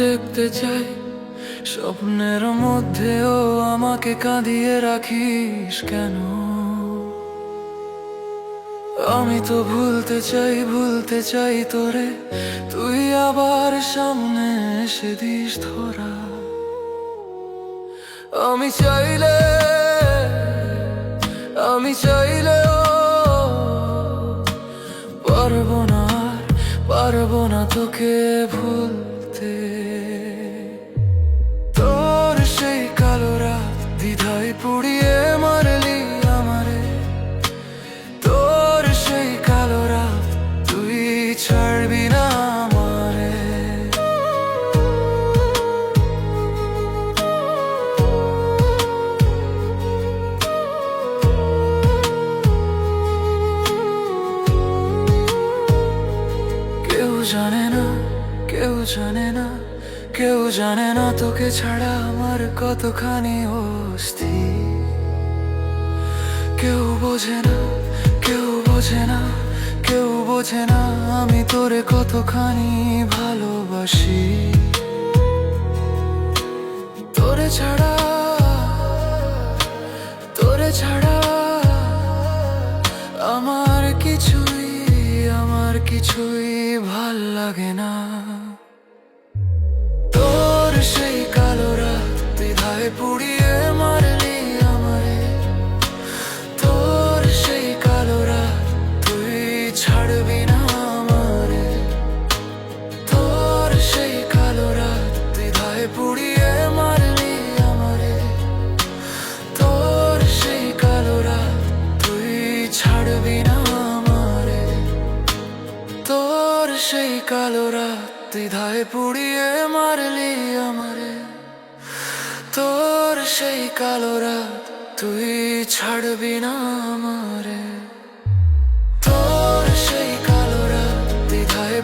দেখতে চাই, স্বপ্নের মধ্যেও আমাকে কাঁদিয়ে রাখিস কেন? আমি তো ভুলতে চাই তোরে, তুই আবার সামনে এসে দিস ধরা। আমি চাইলে পারবো না তোকে ভুলতে। তোর সেই কালো রাত দ্বিধায় পুড়িয়ে মারলি আমারে, তোর সেই কালো রাত তুই ছাড়বি না আমারে। কেউ জানে না তোকে ছাড়া আমার কতখানি অস্থি। কেউ বোঝে না আমি তোরে কতখানি ভালোবাসি। তোরে ছাড়া আমার কিছুই ভাল লাগে না। তোর সেই কালো রাত দ্বিধায় পুড়িয়ে মারলি আমারে, তোর সেই কালো রাত তুই ছাড়বি না আমারে। তোর সেই কালো রাত দ্বিধায় পুড়িয়ে মারলি আমারে, তোর সেই কালো রাত তুই ছাড়বি না আমারে। তোর সেই কালো রাত দ্বিধায় পুড়িয়ে মারলি আমারে, তোর সেই কালো রাত তুই ছাড়বি না আমারে। তোর সেই কালো রাত দ্বিধায়